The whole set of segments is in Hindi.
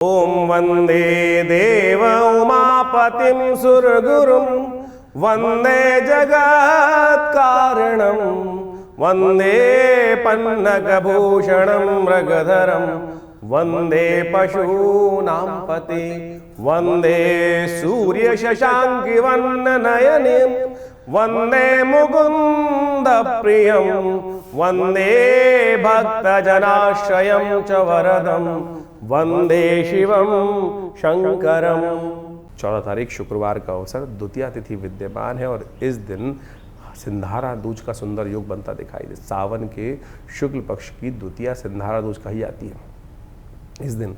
ओम वंदे देव उमापतिं सुरगुरुं वंदे जगत् कारणं वंदे पन्नगभूषणं मृगधरं वंदे पशूनां पते वंदे सूर्य शशांकि वन्ननयनिं वंदे मुकुंद प्रियं वंदे भक्तजनाश्रयं च वरदं वंदे शिवम शंकरम। 14 तारीख शुक्रवार का अवसर, द्वितीया तिथि विद्यमान है और इस दिन सिंधारा दूज का सुंदर योग बनता दिखाई दे। सावन के शुक्ल पक्ष की द्वितीया सिंधारा दूज कही जाती है। इस दिन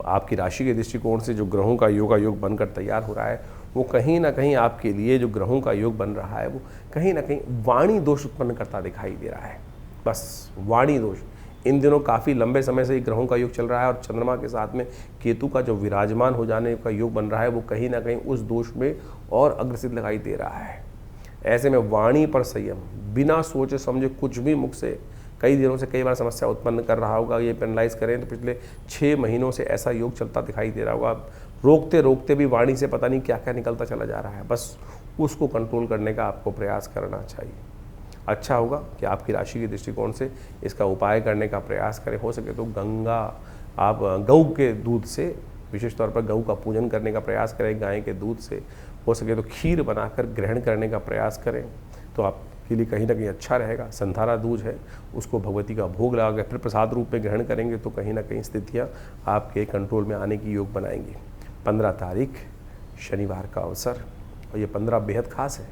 आपकी राशि के दृष्टिकोण से जो ग्रहों का योग बनकर तैयार हो रहा है, वो कहीं ना कहीं आपके लिए जो ग्रहों का योग बन रहा है वो कहीं ना कहीं वाणी दोष उत्पन्न करता दिखाई दे रहा है। बस वाणी दोष इन दिनों काफ़ी लंबे समय से ग्रहों का योग चल रहा है और चंद्रमा के साथ में केतु का जो विराजमान हो जाने का योग बन रहा है वो कहीं ना कहीं उस दोष में और अग्रसित दिखाई दे रहा है। ऐसे में वाणी पर संयम, बिना सोचे समझे कुछ भी मुख से कई दिनों से कई बार समस्या उत्पन्न कर रहा होगा। ये पेनलाइज करें तो पिछले 6 महीनों से ऐसा योग चलता दिखाई दे रहा होगा। रोकते रोकते भी वाणी से पता नहीं क्या क्या निकलता चला जा रहा है। बस उसको कंट्रोल करने का आपको प्रयास करना चाहिए। अच्छा होगा कि आपकी राशि के दृष्टिकोण से इसका उपाय करने का प्रयास करें। हो सके तो आप गऊ के दूध से, विशेष तौर पर गऊ का पूजन करने का प्रयास करें। गाय के दूध से हो सके तो खीर बनाकर ग्रहण करने का प्रयास करें तो आपके लिए कहीं ना कहीं अच्छा रहेगा। संधारा दूज है, उसको भगवती का भोग लगा कर फिर प्रसाद रूप में ग्रहण करेंगे तो कहीं ना कहीं स्थितियाँ आपके कंट्रोल में आने की योग बनाएंगी। 15 तारीख शनिवार का अवसर और ये 15 बेहद खास है।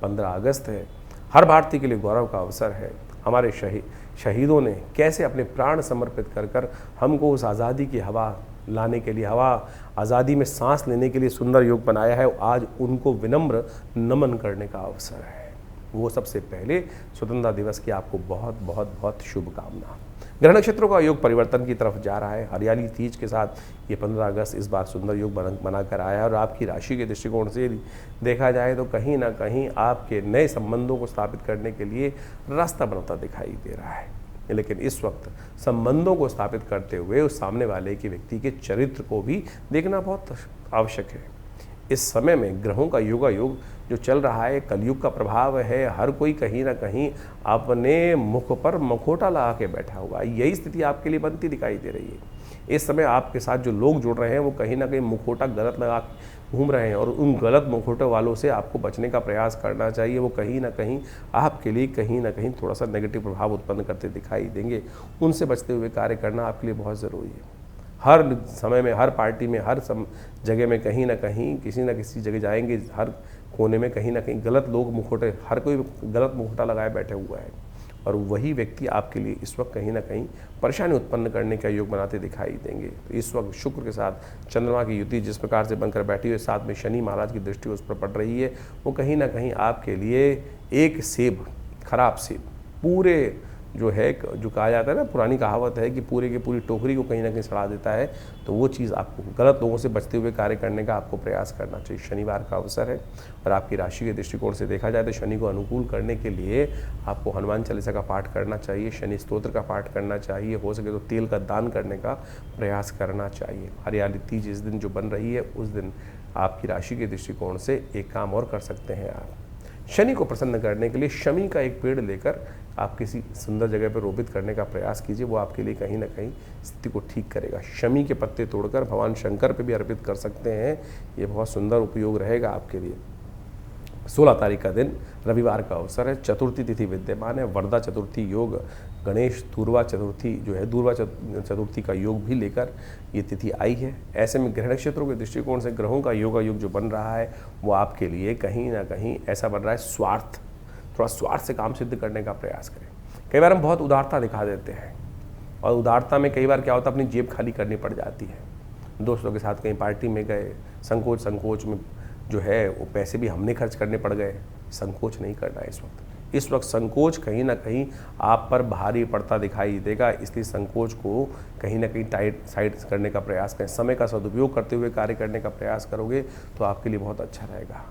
15 अगस्त है, हर भारतीय के लिए गौरव का अवसर है। हमारे शहीदों ने कैसे अपने प्राण समर्पित कर हमको उस आज़ादी की हवा लाने के लिए, आज़ादी में सांस लेने के लिए सुंदर योग बनाया है। आज उनको विनम्र नमन करने का अवसर है। वो सबसे पहले स्वतंत्रता दिवस की आपको बहुत बहुत बहुत शुभकामना। ग्रह नक्षत्रों का योग परिवर्तन की तरफ जा रहा है। हरियाली तीज के साथ ये 15 अगस्त इस बार सुंदर योग बनाकर आया है और आपकी राशि के दृष्टिकोण से देखा जाए तो कहीं ना कहीं आपके नए संबंधों को स्थापित करने के लिए रास्ता बनता दिखाई दे रहा है। लेकिन इस वक्त संबंधों को स्थापित करते हुए उस सामने वाले के व्यक्ति के चरित्र को भी देखना बहुत आवश्यक है। इस समय में ग्रहों का योग जो चल रहा है, कलयुग का प्रभाव है। हर कोई कहीं ना कहीं अपने मुख पर मुखौटा लगा के बैठा हुआ है। यही स्थिति आपके लिए बनती दिखाई दे रही है। इस समय आपके साथ जो लोग जुड़ रहे हैं वो कहीं ना कहीं मुखौटा गलत लगा घूम रहे हैं और उन गलत मुखौटे वालों से आपको बचने का प्रयास करना चाहिए। वो कहीं ना कहीं आपके लिए कहीं ना कहीं थोड़ा सा नेगेटिव प्रभाव उत्पन्न करते दिखाई देंगे। उनसे बचते हुए कार्य करना आपके लिए बहुत ज़रूरी है। हर समय में, हर पार्टी में, हर जगह में कहीं ना कहीं किसी न किसी जगह जाएंगे, हर कोने में कहीं ना कहीं गलत लोग मुखौटे, हर कोई गलत मुखौटा लगाए बैठे हुआ है और वही व्यक्ति आपके लिए इस वक्त कहीं ना कहीं परेशानी उत्पन्न करने का योग बनाते दिखाई देंगे। तो इस वक्त शुक्र के साथ चंद्रमा की युति जिस प्रकार से बनकर बैठी हुई, साथ में शनि महाराज की दृष्टि उस पर पड़ रही है, वो कहीं ना कहीं आपके लिए एक सेब, खराब सेब, पूरे जो है, जो कहा जाता है ना, पुरानी कहावत है कि पूरे की पूरी टोकरी को कहीं ना कहीं सड़ा देता है। तो वो चीज़ आपको गलत लोगों से बचते हुए कार्य करने का आपको प्रयास करना चाहिए। शनिवार का अवसर है और आपकी राशि के दृष्टिकोण से देखा जाए तो शनि को अनुकूल करने के लिए आपको हनुमान चालीसा का पाठ करना चाहिए, शनि स्तोत्र का पाठ करना चाहिए। हो सके तो तेल का दान करने का प्रयास करना चाहिए। हरियाली तीज इस दिन जो बन रही है, उस दिन आपकी राशि के दृष्टिकोण से एक काम और कर सकते हैं। आप शनि को प्रसन्न करने के लिए शमी का एक पेड़ लेकर आप किसी सुंदर जगह पर रोपित करने का प्रयास कीजिए। वो आपके लिए कहीं ना कहीं स्थिति को ठीक करेगा। शमी के पत्ते तोड़कर भगवान शंकर पे भी अर्पित कर सकते हैं। ये बहुत सुंदर उपयोग रहेगा आपके लिए। 16 तारीख का दिन रविवार का अवसर है। चतुर्थी तिथि विद्यमान है। वरदा चतुर्थी योग, गणेश दूर्वा चतुर्थी जो है, दूर्वा चतुर्थी का योग भी लेकर ये तिथि आई है। ऐसे में ग्रह नक्षत्रों के दृष्टिकोण से ग्रहों का योग जो बन रहा है वो आपके लिए कहीं ना कहीं ऐसा बन रहा है, थोड़ा स्वार्थ से काम सिद्ध करने का प्रयास करें। कई बार हम बहुत उदारता दिखा देते हैं और उदारता में कई बार क्या होता है, अपनी जेब खाली करनी पड़ जाती है। दोस्तों के साथ कहीं पार्टी में गए, संकोच में जो है वो पैसे भी हमने खर्च करने पड़ गए। संकोच नहीं करना है इस वक्त संकोच कहीं ना कहीं आप पर भारी पड़ता दिखाई देगा। इसलिए संकोच को कहीं ना कहीं साइड करने का प्रयास करें। समय का सदुपयोग करते हुए कार्य करने का प्रयास करोगे तो आपके लिए बहुत अच्छा रहेगा।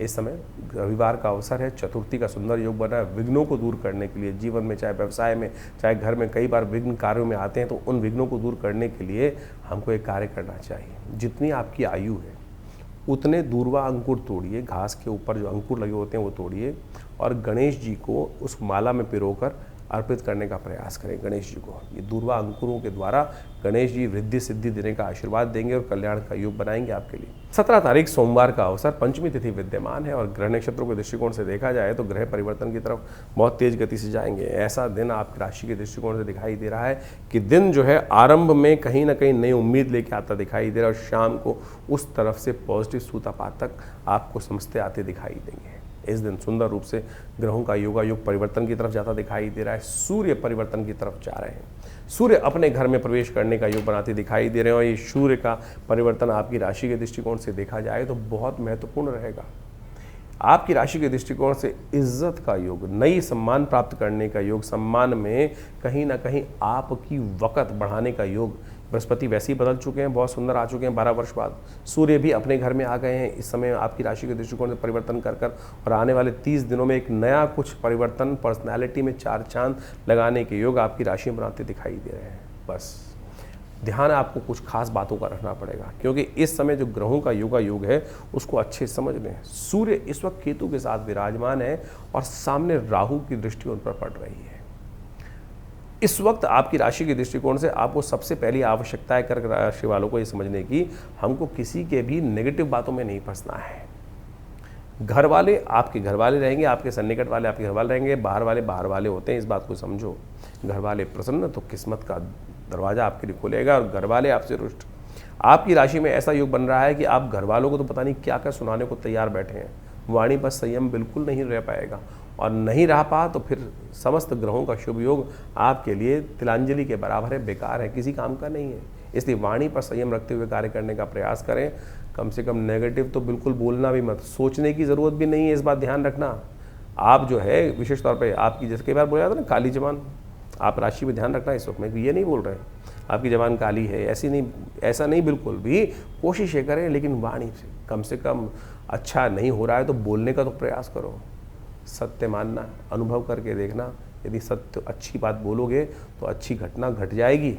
इस समय रविवार का अवसर है, चतुर्थी का सुंदर योग बना है। विघ्नों को दूर करने के लिए जीवन में, चाहे व्यवसाय में, चाहे घर में, कई बार विघ्न कार्यों में आते हैं, तो उन विघ्नों को दूर करने के लिए हमको एक कार्य करना चाहिए। जितनी आपकी आयु है उतने दूर्वा अंकुर तोड़िए, घास के ऊपर जो अंकुर लगे होते हैं वो तोड़िए और गणेश जी को उस माला में पिरोकर अर्पित करने का प्रयास करें। गणेश जी को ये दूर्वा अंकुरों के द्वारा गणेश जी वृद्धि सिद्धि देने का आशीर्वाद देंगे और कल्याण का योग बनाएंगे आपके लिए। 17 तारीख सोमवार का अवसर, पंचमी तिथि विद्यमान है और ग्रह नक्षत्रों के दृष्टिकोण से देखा जाए तो ग्रह परिवर्तन की तरफ बहुत तेज गति से जाएंगे। ऐसा दिन आपकी राशि के दृष्टिकोण से दिखाई दे रहा है कि दिन जो है आरंभ में कहीं ना कहीं नई उम्मीद लेके आता दिखाई दे रहा है और शाम को उस तरफ से पॉजिटिव सूत्रपात आपको समझते आते दिखाई देंगे। इस दिन सुंदर रूप से ग्रहों का योगायोग परिवर्तन की तरफ जाता दिखाई दे रहा है। सूर्य परिवर्तन की तरफ जा रहे हैं। सूर्य अपने घर में प्रवेश करने का योग बनाते दिखाई दे रहे हैं और ये सूर्य का परिवर्तन आपकी राशि के दृष्टिकोण से देखा जाए तो बहुत महत्वपूर्ण रहेगा। आपकी राशि के दृष्टिकोण से इज्जत का योग, नई सम्मान प्राप्त करने का योग, सम्मान में कहीं ना कहीं आपकी वक़्त बढ़ाने का योग। बृहस्पति वैसे ही बदल चुके हैं, बहुत सुंदर आ चुके हैं 12 वर्ष बाद। सूर्य भी अपने घर में आ गए हैं इस समय आपकी राशि के दृष्टिकोण से परिवर्तन कर और आने वाले 30 दिनों में एक नया कुछ परिवर्तन, पर्सनैलिटी में 4 चांद लगाने के योग आपकी राशि में बनाते दिखाई दे रहे हैं। बस ध्यान आपको कुछ खास बातों का रखना पड़ेगा क्योंकि इस समय जो ग्रहों का योग है उसको अच्छे समझ लें। सूर्य इस वक्त केतु के साथ विराजमान है और सामने राहु की दृष्टि उन पर पड़ रही है। इस वक्त आपकी राशि के दृष्टिकोण से आपको सबसे पहली आवश्यकता है कर्क राशि वालों को ये समझने की, हमको किसी के भी नेगेटिव बातों में नहीं फंसना है। घर वाले आपके घर वाले रहेंगे, आपके सन्निकट वाले आपके घर वाले रहेंगे, बाहर वाले होते हैं, इस बात को समझो। घर वाले प्रसन्न तो किस्मत का दरवाजा आपके लिए खुलेगा और घर वाले आपसे रुष्ट। आपकी राशि में ऐसा योग बन रहा है कि आप घर वालों को तो पता नहीं क्या क्या सुनाने को तैयार बैठे हैं। वाणी पर संयम बिल्कुल नहीं रह पाएगा और नहीं रह पा तो फिर समस्त ग्रहों का शुभ योग आपके लिए तिलांजलि के बराबर है, बेकार है, किसी काम का नहीं है। इसलिए वाणी पर संयम रखते हुए कार्य करने का प्रयास करें। कम से कम नेगेटिव तो बिल्कुल बोलना भी मत, सोचने की ज़रूरत भी नहीं है, इस बात ध्यान रखना। आप जो है विशेष तौर पे आपकी, जैसे कई बार बोला जाता है ना, काली जबान, आप राशि में ध्यान रखना। इस वक्त में ये नहीं बोल रहे हैं आपकी जबान काली है, ऐसा नहीं बिल्कुल भी। कोशिश ये करें लेकिन वाणी से कम अच्छा नहीं हो रहा है तो बोलने का तो प्रयास करो। सत्य मानना, अनुभव करके देखना, यदि सत्य अच्छी बात बोलोगे तो अच्छी घटना घट जाएगी।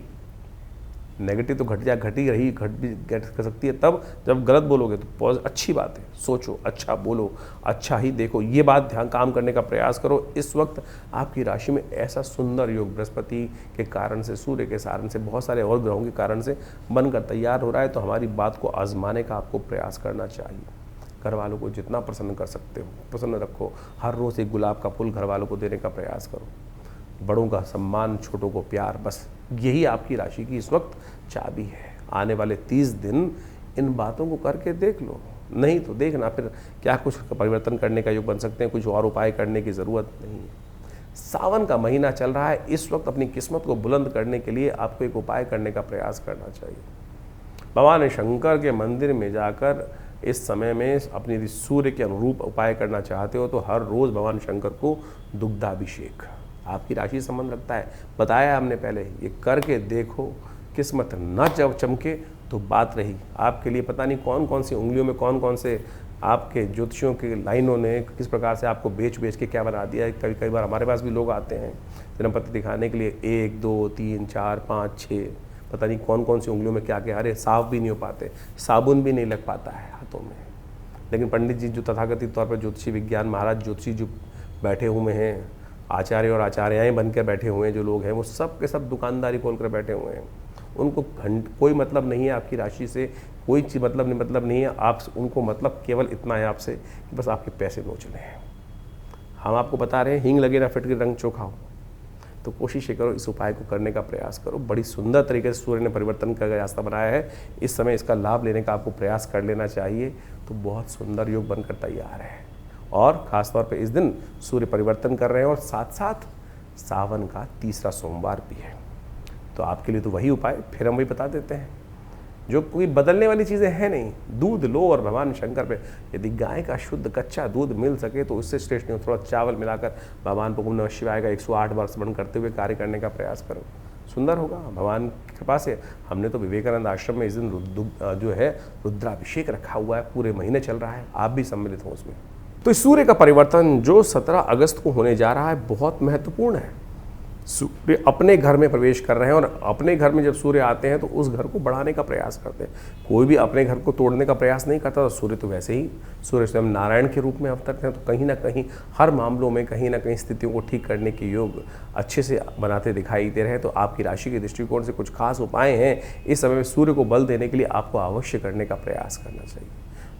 नेगेटिव तो घट भी कर सकती है तब जब गलत बोलोगे तो अच्छी बात है, सोचो, अच्छा बोलो, अच्छा ही देखो, ये बात ध्यान काम करने का प्रयास करो। इस वक्त आपकी राशि में ऐसा सुंदर योग बृहस्पति के कारण से, सूर्य के कारण से, बहुत सारे और ग्रहों के कारण से बनकर तैयार हो रहा है, तो हमारी बात को आजमाने का आपको प्रयास करना चाहिए। घर वालों को जितना प्रसन्न कर सकते हो प्रसन्न रखो। हर रोज़ एक गुलाब का फूल घर वालों को देने का प्रयास करो। बड़ों का सम्मान, छोटों को प्यार, बस यही आपकी राशि की इस वक्त चाबी है। आने वाले 30 दिन इन बातों को करके देख लो, नहीं तो देखना फिर क्या कुछ परिवर्तन करने का योग बन सकते हैं, कुछ और उपाय करने की ज़रूरत नहीं है। सावन का महीना चल रहा है, इस वक्त अपनी किस्मत को बुलंद करने के लिए आपको एक उपाय करने का प्रयास करना चाहिए। भगवान शंकर के मंदिर में जाकर इस समय में अपनी सूर्य के अनुरूप उपाय करना चाहते हो तो हर रोज़ भगवान शंकर को दुग्धाभिषेक, आपकी राशि से संबंध रखता है, बताया हमने पहले, ये करके देखो। किस्मत न जब चमके तो बात रही। आपके लिए पता नहीं कौन कौन सी उंगलियों में कौन कौन से आपके ज्योतिषियों के लाइनों ने किस प्रकार से आपको बेच के क्या बना दिया है। कई बार हमारे पास भी लोग आते हैं जन्मपत्र दिखाने के लिए, 1 2 3 4 5 6, पता नहीं कौन कौन सी उंगलियों में क्या क्या, अरे साफ भी नहीं हो पाते, साबुन भी नहीं लग पाता है हाथों में। लेकिन पंडित जी जो तथाकथित तौर पर ज्योतिषी विज्ञान, महाराज ज्योतिषी जो बैठे हुए हैं, आचार्य और आचार्याएँ बनकर बैठे हुए हैं जो लोग हैं, वो सब के सब दुकानदारी खोल कर बैठे हुए हैं। उनको कोई मतलब नहीं है आपकी राशि से, कोई चीज़ मतलब नहीं है। आप उनको मतलब केवल इतना है आपसे कि बस आपके पैसे नोच लें। हम आपको बता रहे हैं हींग लगे ना फिटकर रंग चोखा हो, तो कोशिश ये करो, इस उपाय को करने का प्रयास करो। बड़ी सुंदर तरीके से सूर्य ने परिवर्तन का रास्ता बनाया है, इस समय इसका लाभ लेने का आपको प्रयास कर लेना चाहिए। तो बहुत सुंदर योग बनकर तैयार है और ख़ासतौर पर इस दिन सूर्य परिवर्तन कर रहे हैं और साथ साथ सावन का तीसरा सोमवार भी है। तो आपके लिए तो वही उपाय फिर हम वही बता देते हैं, जो कोई बदलने वाली चीज़ें हैं नहीं। दूध लो और भगवान शंकर पे यदि गाय का शुद्ध कच्चा दूध मिल सके तो उससे श्रेष्ठ नहीं, थोड़ा चावल मिलाकर भगवान को ओम नमः शिवाय का 108 बार स्मरण करते हुए कार्य करने का प्रयास करो, सुंदर होगा। भगवान की कृपा से हमने तो विवेकानंद आश्रम में इस दिन जो है रुद्राभिषेक रखा हुआ है, पूरे महीने चल रहा है, आप भी सम्मिलित हो उसमें। तो इस सूर्य का परिवर्तन जो 17 अगस्त को होने जा रहा है बहुत महत्वपूर्ण है। सूर्य अपने घर में प्रवेश कर रहे हैं और अपने घर में जब सूर्य आते हैं तो उस घर को बढ़ाने का प्रयास करते हैं। कोई भी अपने घर को तोड़ने का प्रयास नहीं करता। तो सूर्य तो वैसे ही, सूर्य स्वयं नारायण के रूप में अवतरते हैं, तो कहीं ना कहीं हर मामलों में कहीं ना कहीं स्थितियों को ठीक करने के योग अच्छे से बनाते दिखाई दे रहे हैं। तो आपकी राशि के दृष्टिकोण से कुछ खास उपाय हैं इस समय में सूर्य को बल देने के लिए आपको अवश्य करने का प्रयास करना चाहिए।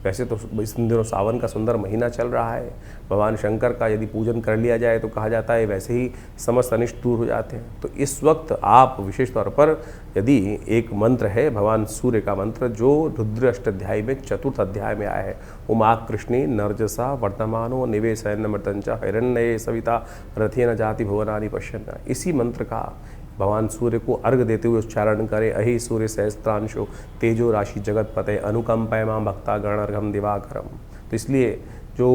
वैसे तो इस दिनों सावन का सुंदर महीना चल रहा है। भगवान शंकर का यदि पूजन कर लिया जाए तो कहा जाता है वैसे ही समस्त अनिष्ट दूर हो जाते हैं। तो इस वक्त आप विशेष तौर पर यदि एक मंत्र है भगवान सूर्य का मंत्र जो रुद्र अष्टाध्यायी में 4th अध्याय में आया है, उमा कृष्णी नरजसा वर्तमानो निवेशयन मृतंचा हिरण्ये सविता रथेन जाति भुवनानि पश्यन्, इसी मंत्र का भगवान सूर्य को अर्घ देते हुए उच्चारण करें। अहि सूर्य सहस्त्रांशो तेजो राशि जगत पते अनुकंपय मां भक्ता गणर्घम दिवाकरम। तो इसलिए जो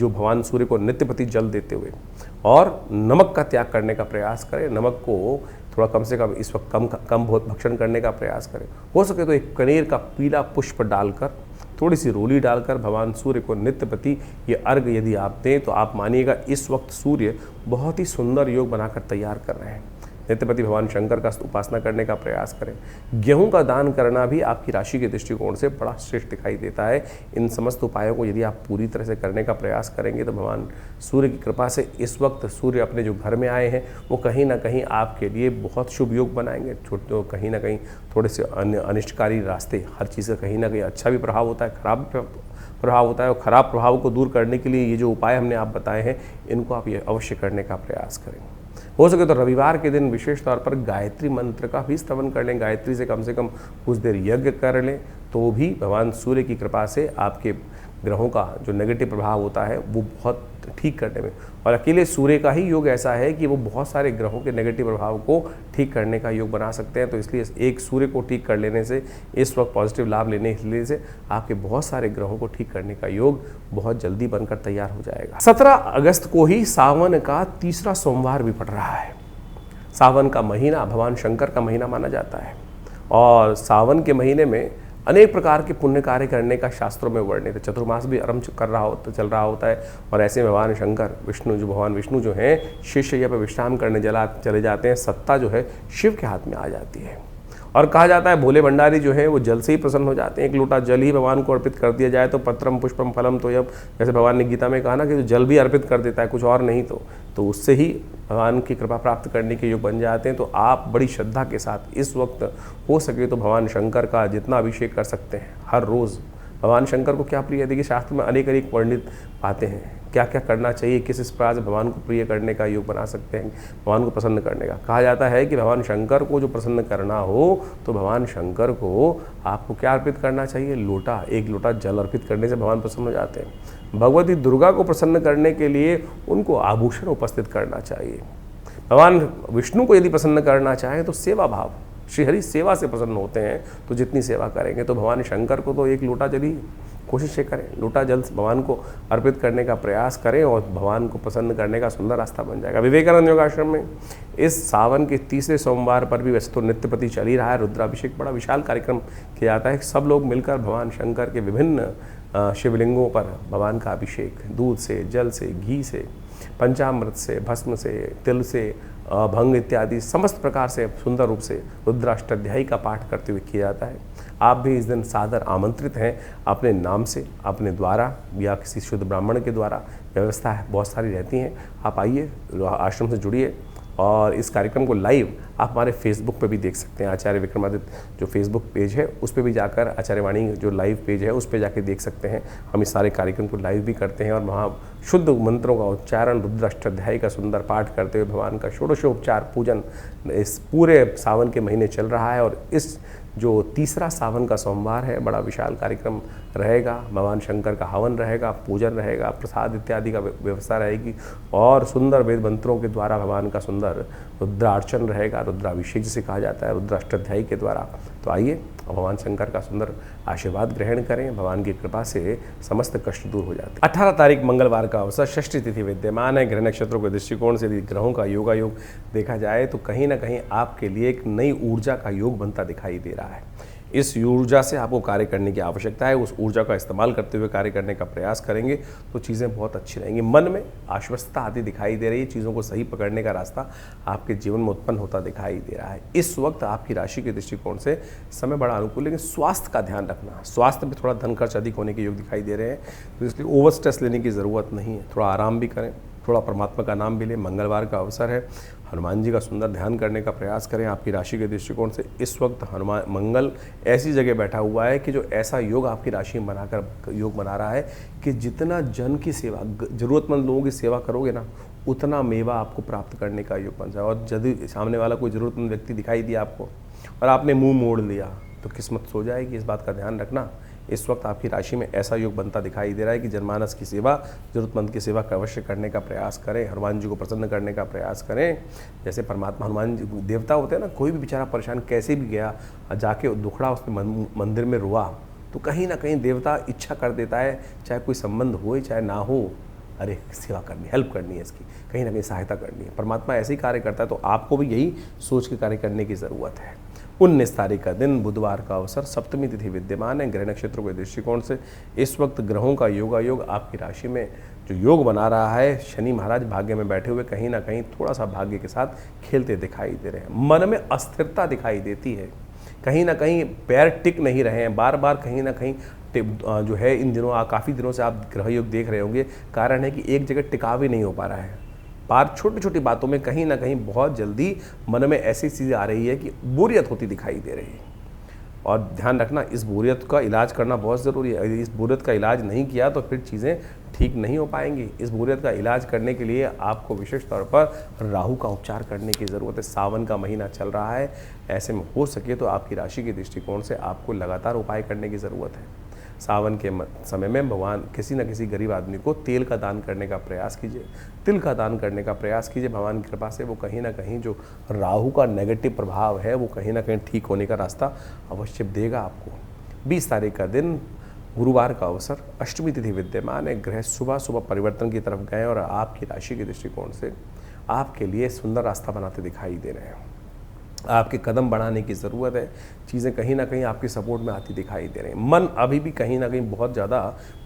भगवान सूर्य को नित्यपति जल देते हुए और नमक का त्याग करने का प्रयास करें। नमक को थोड़ा कम से कम इस वक्त कम बहुत भक्षण करने का प्रयास करें। हो सके तो एक कनेर का पीला पुष्प डालकर, थोड़ी सी रोली डालकर भगवान सूर्य को नित्यपति ये अर्घ यदि आप दें तो आप मानिएगा इस वक्त सूर्य बहुत ही सुंदर योग बनाकर तैयार कर रहे हैं। नित्यपति भगवान शंकर का उपासना करने का प्रयास करें। गेहूं का दान करना भी आपकी राशि के दृष्टिकोण से बड़ा श्रेष्ठ दिखाई देता है। इन समस्त उपायों को यदि आप पूरी तरह से करने का प्रयास करेंगे तो भगवान सूर्य की कृपा से इस वक्त सूर्य अपने जो घर में आए हैं वो कहीं ना कहीं आपके लिए बहुत शुभ योग बनाएंगे। छोटे कहीं ना कहीं थोड़े से अनिष्टकारी रास्ते, हर चीज़ का कहीं ना कहीं अच्छा भी प्रभाव होता है, खराब प्रभाव होता है। और ख़राब प्रभाव को दूर करने के लिए ये जो उपाय हमने आप बताए हैं इनको आप ये अवश्य करने का प्रयास करें। हो सके तो रविवार के दिन विशेष तौर पर गायत्री मंत्र का भी स्तवन कर लें। गायत्री से कम कुछ देर यज्ञ कर लें तो भी भगवान सूर्य की कृपा से आपके ग्रहों का जो नेगेटिव प्रभाव होता है वो बहुत ठीक करने में, और अकेले सूर्य का ही योग ऐसा है कि वो बहुत सारे ग्रहों के नेगेटिव प्रभाव को ठीक करने का योग बना सकते हैं। तो इसलिए एक सूर्य को ठीक कर लेने से, इस वक्त पॉजिटिव लाभ लेने से आपके बहुत सारे ग्रहों को ठीक करने का योग बहुत जल्दी बनकर तैयार हो जाएगा। 17 अगस्त को ही सावन का 3रा सोमवार भी पड़ रहा है। सावन का महीना भगवान शंकर का महीना माना जाता है और सावन के महीने में अनेक प्रकार के पुण्य कार्य करने का शास्त्रों में वर्णित है। चतुर्मास भी आरंभ चल रहा होता है और ऐसे में भगवान शंकर भगवान विष्णु जो हैं शीर्षशैया पर विश्राम करने चले जाते हैं। सत्ता जो है शिव के हाथ में आ जाती है और कहा जाता है भोले भंडारी जो है वो जल से ही प्रसन्न हो जाते हैं। एक लोटा जल ही भगवान को अर्पित कर दिया जाए तो पत्रम पुष्पम फलम तोयम, जैसे भगवान ने गीता में कहा ना कि जो जल भी अर्पित कर देता है कुछ और नहीं तो उससे ही भगवान की कृपा प्राप्त करने के योग बन जाते हैं। तो आप बड़ी श्रद्धा के साथ इस वक्त हो सके तो भगवान शंकर का जितना अभिषेक कर सकते हैं हर रोज़। भगवान शंकर को क्या प्रिय है, देखिए शास्त्र में अनेक वर्णित पाते हैं क्या क्या करना चाहिए, किस प्रकार से भगवान को प्रिय करने का योग बना सकते हैं, भगवान को प्रसन्न करने का। कहा जाता है कि भगवान शंकर को जो प्रसन्न करना हो तो भगवान शंकर को आपको क्या अर्पित करना चाहिए, एक लोटा जल अर्पित करने से भगवान प्रसन्न हो जाते हैं। भगवती दुर्गा को प्रसन्न करने के लिए उनको आभूषण उपस्थित करना चाहिए। भगवान विष्णु को यदि प्रसन्न करना चाहें तो सेवा भाव, श्रीहरि सेवा से प्रसन्न होते हैं तो जितनी सेवा करेंगे तो भगवान शंकर को तो एक लोटा जल ही कोशिश करें, लोटा जल भगवान को अर्पित करने का प्रयास करें और भगवान को प्रसन्न करने का सुंदर रास्ता बन जाएगा। विवेकानंद योगाश्रम में इस सावन के 3रे सोमवार पर भी वैसे तो नित्यपति चल ही रहा है, रुद्राभिषेक बड़ा विशाल कार्यक्रम किया जाता है। सब लोग मिलकर भगवान शंकर के विभिन्न शिवलिंगों पर भगवान का अभिषेक दूध से, जल से, घी से, पंचामृत से, भस्म से, तिल से, भंग इत्यादि समस्त प्रकार से सुंदर रूप से रुद्राष्टाध्यायी का पाठ करते हुए किया जाता है। आप भी इस दिन सादर आमंत्रित हैं अपने नाम से, अपने द्वारा या किसी शुद्ध ब्राह्मण के द्वारा। व्यवस्था है बहुत सारी रहती हैं, आप आइए आश्रम से जुड़िए और इस कार्यक्रम को लाइव आप हमारे फेसबुक पे भी देख सकते हैं। आचार्य विक्रमादित्य जो फेसबुक पेज है उस पर भी जाकर, आचार्यवाणी जो लाइव पेज है उस पर जाकर देख सकते हैं। हम इस सारे कार्यक्रम को लाइव भी करते हैं और वहाँ शुद्ध मंत्रों का उच्चारण, रुद्राष्टाध्यायी का सुंदर पाठ करते हुए भगवान का षोडशोपचार पूजन इस पूरे सावन के महीने चल रहा है। और इस जो 3रा सावन का सोमवार है बड़ा विशाल कार्यक्रम रहेगा। भगवान शंकर का हवन रहेगा, पूजन रहेगा, प्रसाद इत्यादि का व्यवस्था रहेगी और सुंदर वेद मंत्रों के द्वारा भगवान का सुंदर रुद्रार्चन रहेगा, रुद्राभिषेक जिसे कहा जाता है रुद्राष्टाध्यायी के द्वारा। तो आइए भगवान शंकर का सुंदर आशीर्वाद ग्रहण करें, भगवान की कृपा से समस्त कष्ट दूर हो जाते हैं। 18 तारीख मंगलवार का अवसर, षष्ठी तिथि विद्यमान है। ग्रह नक्षत्रों के दृष्टिकोण से यदि ग्रहों का योगायोग देखा जाए तो कहीं ना कहीं आपके लिए एक नई ऊर्जा का योग बनता दिखाई दे रहा है। इस ऊर्जा से आपको कार्य करने की आवश्यकता है। उस ऊर्जा का इस्तेमाल करते हुए कार्य करने का प्रयास करेंगे तो चीज़ें बहुत अच्छी रहेंगी। मन में आश्वस्तता आती दिखाई दे रही है, चीज़ों को सही पकड़ने का रास्ता आपके जीवन में उत्पन्न होता दिखाई दे रहा है। इस वक्त आपकी राशि के दृष्टिकोण से समय बड़ा अनुकूल है, लेकिन स्वास्थ्य का ध्यान रखना। स्वास्थ्य में थोड़ा धन खर्च अधिक होने के योग दिखाई दे रहे हैं, तो इसलिए ओवर स्ट्रेस लेने की ज़रूरत नहीं है। थोड़ा आराम भी करें, थोड़ा परमात्मा का नाम भी लें। मंगलवार का अवसर है, हनुमान जी का सुंदर ध्यान करने का प्रयास करें। आपकी राशि के दृष्टिकोण से इस वक्त हनुमान मंगल ऐसी जगह बैठा हुआ है कि जो ऐसा योग आपकी राशि में बनाकर योग बना रहा है कि जितना जन की सेवा, ज़रूरतमंद लोगों की सेवा करोगे ना, उतना मेवा आपको प्राप्त करने का योग बन जाए। और यदि सामने वाला कोई ज़रूरतमंद व्यक्ति दिखाई दिया आपको और आपने मुँह मोड़ लिया तो किस्मत सो जाएगी। इस बात का ध्यान रखना। इस वक्त आपकी राशि में ऐसा योग बनता दिखाई दे रहा है कि जनमानस की सेवा, जरूरतमंद की सेवा अवश्य करने का प्रयास करें। हनुमान जी को प्रसन्न करने का प्रयास करें। जैसे परमात्मा हनुमान जी देवता होते हैं ना, कोई भी बेचारा परेशान कैसे भी गया, जाके दुखड़ा उसमें मंदिर में रोआ, तो कहीं ना कहीं देवता इच्छा कर देता है, चाहे कोई संबंध हो चाहे ना हो, अरे सेवा करनी, हेल्प करनी है इसकी, कहीं ना कहीं सहायता करनी है। परमात्मा ऐसे ही कार्य करता है, तो आपको भी यही सोच के कार्य करने की ज़रूरत है। 19 तारीख का दिन, बुधवार का अवसर, सप्तमी तिथि विद्यमान है। ग्रह नक्षत्रों के दृष्टिकोण से इस वक्त ग्रहों का योगायोग आपकी राशि में जो योग बना रहा है, शनि महाराज भाग्य में बैठे हुए कहीं ना कहीं थोड़ा सा भाग्य के साथ खेलते दिखाई दे रहे हैं। मन में अस्थिरता दिखाई देती है, कहीं ना कहीं पैर टिक नहीं रहे हैं, बार बार कहीं ना कहीं जो है इन दिनों काफ़ी दिनों से आप ग्रह योग देख रहे होंगे। कारण है कि एक जगह टिकाव ही नहीं हो पा रहा है। बार छोटी छोटी बातों में कहीं ना कहीं बहुत जल्दी मन में ऐसी चीज़ें आ रही है कि बोरियत होती दिखाई दे रही है। और ध्यान रखना, इस बोरियत का इलाज करना बहुत ज़रूरी है। यदि इस बोरियत का इलाज नहीं किया तो फिर चीज़ें ठीक नहीं हो पाएंगी। इस बोरियत का इलाज करने के लिए आपको विशेष तौर पर राहु का उपचार करने की ज़रूरत है। सावन का महीना चल रहा है, ऐसे में हो सके तो आपकी राशि के दृष्टिकोण से आपको लगातार उपाय करने की ज़रूरत है। सावन के समय में भगवान किसी न किसी गरीब आदमी को तेल का दान करने का प्रयास कीजिए, तिल का दान करने का प्रयास कीजिए। भगवान की कृपा से वो कहीं ना कहीं जो राहु का नेगेटिव प्रभाव है वो कहीं ना कहीं ठीक होने का रास्ता अवश्य देगा आपको। 20 तारीख का दिन, गुरुवार का अवसर, अष्टमी तिथि विद्यमान है। ग्रह सुबह सुबह परिवर्तन की तरफ गए और आपकी राशि के दृष्टिकोण से आपके लिए सुंदर रास्ता बनाते दिखाई दे रहे हैं। आपके कदम बढ़ाने की ज़रूरत है। चीज़ें कहीं ना कहीं आपकी सपोर्ट में आती दिखाई दे रही हैं। मन अभी भी कहीं ना कहीं बहुत ज़्यादा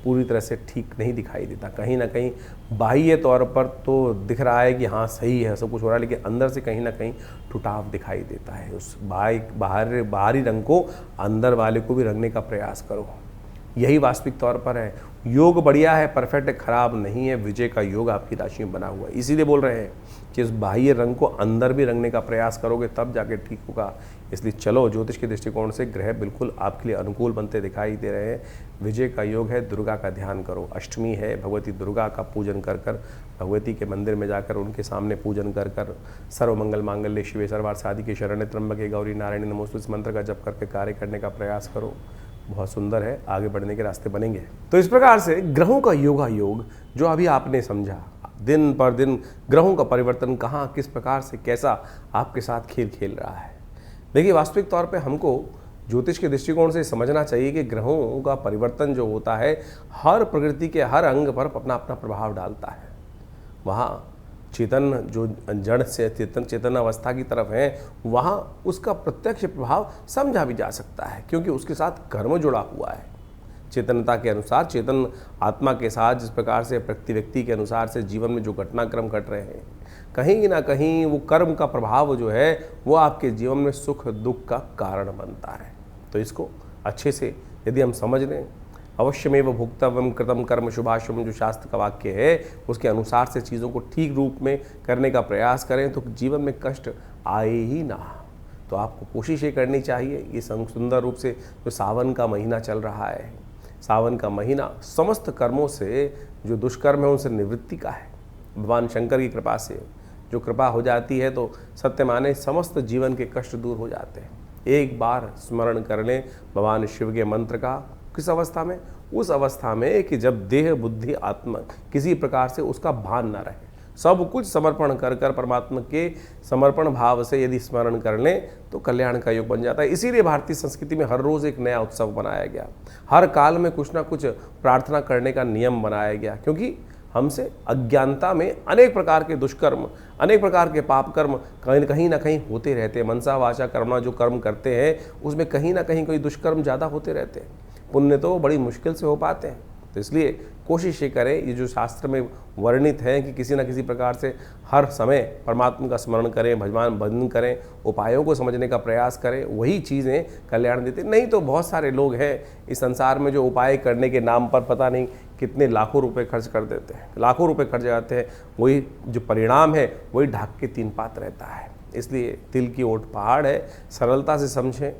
पूरी तरह से ठीक नहीं दिखाई देता। कहीं ना कहीं बाह्य तौर पर तो दिख रहा है कि हाँ सही है, सब कुछ हो रहा है, लेकिन अंदर से कहीं ना कहीं टुटाव दिखाई देता है। उस बाहरी रंग को अंदर वाले को भी रंगने का प्रयास करो, यही वास्तविक तौर पर है। योग बढ़िया है, परफेक्ट है, खराब नहीं है। विजय का योग आपकी राशि में बना हुआ है। इसीलिए बोल रहे हैं कि इस बाह्य रंग को अंदर भी रंगने का प्रयास करोगे तब जाके ठीक होगा। इसलिए चलो, ज्योतिष के दृष्टिकोण से ग्रह बिल्कुल आपके लिए अनुकूल बनते दिखाई दे रहे हैं। विजय का योग है, दुर्गा का ध्यान करो। अष्टमी है, भगवती दुर्गा का पूजन कर कर, भगवती के मंदिर में जाकर उनके सामने पूजन कर कर, सर्वमंगल मांगल्ये शिवे सर्वार्थ साधिके शरण्ये त्र्यंबके गौरी नारायणी नमोस्तुते इस मंत्र का जप करके कार्य करने का प्रयास करो। बहुत सुंदर है, आगे बढ़ने के रास्ते बनेंगे। तो इस प्रकार से ग्रहों का योग जो अभी आपने समझा, दिन पर दिन ग्रहों का परिवर्तन कहाँ, किस प्रकार से, कैसा आपके साथ खेल खेल रहा है। देखिए, वास्तविक तौर पे हमको ज्योतिष के दृष्टिकोण से समझना चाहिए कि ग्रहों का परिवर्तन जो होता है हर प्रकृति के हर अंग पर अपना अपना प्रभाव डालता है। वहाँ चेतन जो जड़ से चेतन अवस्था की तरफ है, वहाँ उसका प्रत्यक्ष प्रभाव समझा भी जा सकता है, क्योंकि उसके साथ कर्म जुड़ा हुआ है। चेतनता के अनुसार, चेतन आत्मा के साथ जिस प्रकार से प्रति व्यक्ति के अनुसार से जीवन में जो घटनाक्रम घट रहे हैं, कहीं ना कहीं वो कर्म का प्रभाव जो है वो आपके जीवन में सुख दुख का कारण बनता है। तो इसको अच्छे से यदि हम समझ लें, अवश्यमेव भुक्तव्यम कृतम कर्म शुभाशुभम, जो शास्त्र का वाक्य है उसके अनुसार से चीज़ों को ठीक रूप में करने का प्रयास करें तो जीवन में कष्ट आए ही ना। तो आपको कोशिश ये करनी चाहिए। ये सुंदर रूप से जो सावन का महीना चल रहा है, सावन का महीना समस्त कर्मों से, जो दुष्कर्म है उनसे निवृत्ति का है। भगवान शंकर की कृपा से जो कृपा हो जाती है तो सत्य माने समस्त जीवन के कष्ट दूर हो जाते हैं। एक बार स्मरण कर लें भगवान शिव के मंत्र का। किस अवस्था में? उस अवस्था में कि जब देह बुद्धि आत्मा किसी प्रकार से उसका भान ना रहे, सब कुछ समर्पण कर कर परमात्मा के समर्पण भाव से यदि स्मरण कर लें तो कल्याण का योग बन जाता है। इसीलिए भारतीय संस्कृति में हर रोज़ एक नया उत्सव बनाया गया, हर काल में कुछ ना कुछ प्रार्थना करने का नियम बनाया गया, क्योंकि हमसे अज्ञानता में अनेक प्रकार के दुष्कर्म, अनेक प्रकार के पाप कर्म कहीं ना कहीं होते रहते हैं। मनसा वाचा कर्मणा जो कर्म करते हैं उसमें कहीं ना कहीं कोई दुष्कर्म ज़्यादा होते रहते हैं, पुण्य तो बड़ी मुश्किल से हो पाते हैं। तो इसलिए कोशिश ये करें, ये जो शास्त्र में वर्णित है कि किसी न किसी प्रकार से हर समय परमात्मा का स्मरण करें, भजन करें, उपायों को समझने का प्रयास करें, वही चीज़ें कल्याण देते। नहीं तो बहुत सारे लोग हैं इस संसार में जो उपाय करने के नाम पर पता नहीं कितने लाखों रुपए खर्च कर देते हैं, लाखों रुपए खर्च जाते हैं, वही जो परिणाम है वही ढाक के तीन पात रहता है। इसलिए तिल की ओट पहाड़ है, सरलता से समझें,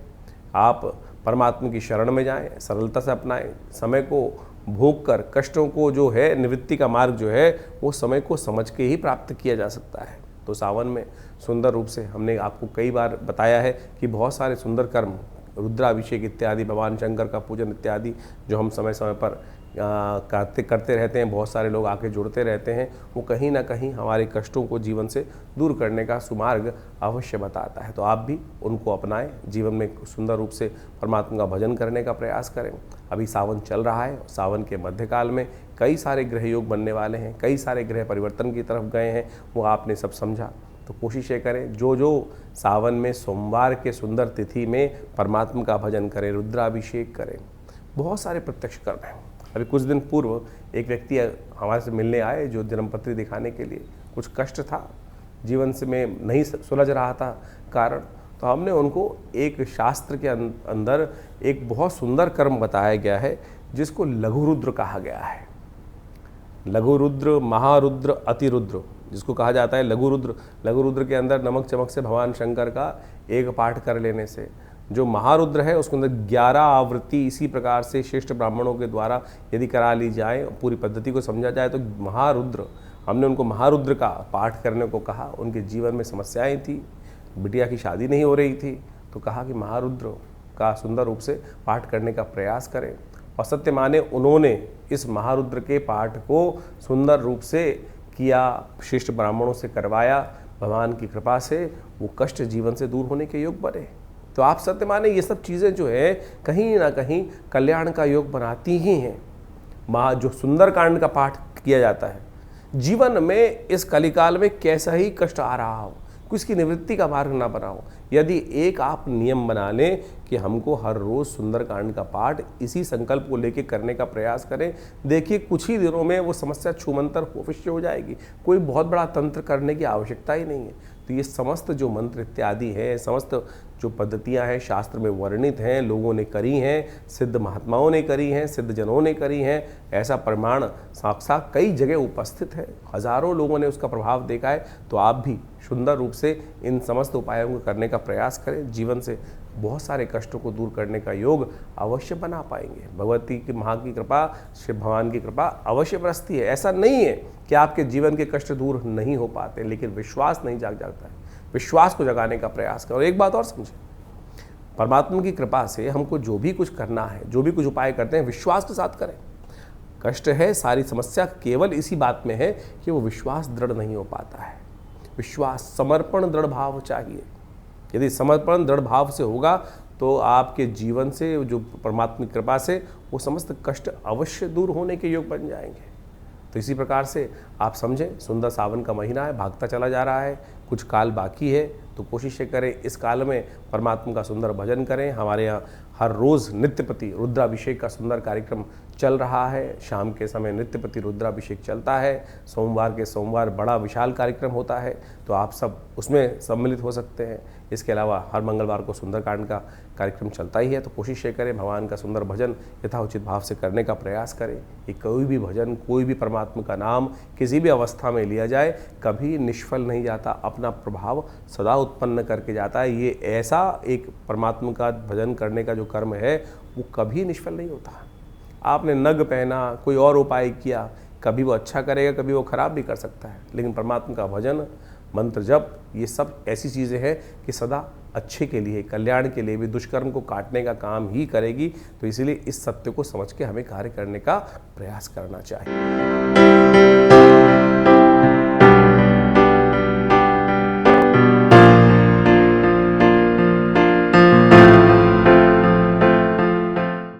आप परमात्मा की शरण में जाएं, सरलता से अपनाएं, समय को भोग कर कष्टों को जो है निवृत्ति का मार्ग जो है वो समय को समझ के ही प्राप्त किया जा सकता है। तो सावन में सुंदर रूप से हमने आपको कई बार बताया है कि बहुत सारे सुंदर कर्म, रुद्राभिषेक इत्यादि, भगवान शंकर का पूजन इत्यादि जो हम समय समय पर करते रहते हैं, बहुत सारे लोग आके जुड़ते रहते हैं, वो कहीं ना कहीं हमारे कष्टों को जीवन से दूर करने का सुमार्ग अवश्य बताता है। तो आप भी उनको अपनाएं, जीवन में सुंदर रूप से परमात्मा का भजन करने का प्रयास करें। अभी सावन चल रहा है, सावन के मध्यकाल में कई सारे ग्रह योग बनने वाले हैं, कई सारे ग्रह परिवर्तन की तरफ गए हैं, वो आपने सब समझा। तो कोशिश ये करें, जो सावन में सोमवार के सुंदर तिथि में परमात्मा का भजन करें, रुद्राभिषेक करें, बहुत सारे प्रत्यक्ष कर्म हैं। अभी कुछ दिन पूर्व एक व्यक्ति हमारे से मिलने आए जो जन्मपत्री दिखाने के लिए, कुछ कष्ट था जीवन से में नहीं सुलझ रहा था कारण, तो हमने उनको एक शास्त्र के अंदर एक बहुत सुंदर कर्म बताया गया है जिसको लघु रुद्र कहा गया है। लघु रुद्र, महारुद्र, अतिरुद्र जिसको कहा जाता है लघु रुद्र। लघु रुद्र के अंदर नमक चमक से भगवान शंकर का एक पाठ कर लेने से, जो महारुद्र है उसके अंदर 11 आवृत्ति इसी प्रकार से श्रेष्ठ ब्राह्मणों के द्वारा यदि करा ली जाए, पूरी पद्धति को समझा जाए तो महारुद्र, हमने उनको महारुद्र का पाठ करने को कहा। उनके जीवन में समस्याएं थी, बिटिया की शादी नहीं हो रही थी, तो कहा कि महारुद्र का सुंदर रूप से पाठ करने का प्रयास करें। और सत्य माने उन्होंने इस महारुद्र के पाठ को सुंदर रूप से किया, श्रेष्ठ ब्राह्मणों से करवाया, भगवान की कृपा से वो कष्ट जीवन से दूर होने के योग बने। तो आप सत्य माने ये सब चीज़ें जो है कहीं ना कहीं कल्याण का योग बनाती ही हैं। जो सुंदर कांड का पाठ किया जाता है, जीवन में इस कलिकाल में कैसा ही कष्ट आ रहा हो, उसकी निवृत्ति का मार्ग ना बनाओ, यदि एक आप नियम बना लें कि हमको हर रोज़ सुंदरकांड का पाठ इसी संकल्प को लेके करने का प्रयास करें, देखिए कुछ ही दिनों में वो समस्या छूमंतर अवश्य हो जाएगी। कोई बहुत बड़ा तंत्र करने की आवश्यकता ही नहीं है। तो ये समस्त जो मंत्र इत्यादि है, समस्त जो पद्धतियां हैं शास्त्र में वर्णित हैं, लोगों ने करी हैं, सिद्ध महात्माओं ने करी हैं, सिद्ध जनों ने करी हैं, ऐसा प्रमाण साक्षात कई जगह उपस्थित है, हजारों लोगों ने उसका प्रभाव देखा है। तो आप भी सुंदर रूप से इन समस्त उपायों को करने का प्रयास करें, जीवन से बहुत सारे कष्टों को दूर करने का योग अवश्य बना पाएंगे। भगवती की माँ की कृपा, शिव भगवान की कृपा अवश्य बरसती है। ऐसा नहीं है कि आपके जीवन के कष्ट दूर नहीं हो पाते, लेकिन विश्वास नहीं जागता है। विश्वास को जगाने का प्रयास करें। और एक बात और समझें, परमात्मा की कृपा से हमको जो भी कुछ करना है, जो भी कुछ उपाय करते हैं, विश्वास के साथ करें। कष्ट है, सारी समस्या केवल इसी बात में है कि वो विश्वास दृढ़ नहीं हो पाता है। विश्वास, समर्पण, दृढ़ भाव चाहिए। यदि समर्पण दृढ़ भाव से होगा तो आपके जीवन से जो परमात्मा की कृपा से वो समस्त कष्ट अवश्य दूर होने के योग बन जाएंगे। तो इसी प्रकार से आप समझें, सुंदर सावन का महीना है, भागता चला जा रहा है, कुछ काल बाकी है, तो कोशिश करें इस काल में परमात्मा का सुंदर भजन करें। हमारे यहाँ हर रोज़ नित्यपति रुद्राभिषेक का सुंदर कार्यक्रम चल रहा है। शाम के समय नित्यपति रुद्राभिषेक चलता है, सोमवार के सोमवार बड़ा विशाल कार्यक्रम होता है, तो आप सब उसमें सम्मिलित हो सकते हैं। इसके अलावा हर मंगलवार को सुंदरकांड का कार्यक्रम चलता ही है। तो कोशिश ये करें भगवान का सुंदर भजन यथाउचित भाव से करने का प्रयास करें। कि कोई भी भजन, कोई भी परमात्मा का नाम किसी भी अवस्था में लिया जाए कभी निष्फल नहीं जाता, अपना प्रभाव सदा उत्पन्न करके जाता है। ये ऐसा एक परमात्मा का भजन करने का जो कर्म है वो कभी निष्फल नहीं होता। आपने नग पहना, कोई और उपाय किया, कभी वो अच्छा करेगा, कभी वो खराब भी कर सकता है, लेकिन परमात्मा का भजन, मंत्र जप, ये सब ऐसी चीज़ें हैं कि सदा अच्छे के लिए, कल्याण के लिए भी, दुष्कर्म को काटने का काम ही करेगी। तो इसीलिए इस सत्य को समझ के हमें कार्य करने का प्रयास करना चाहिए।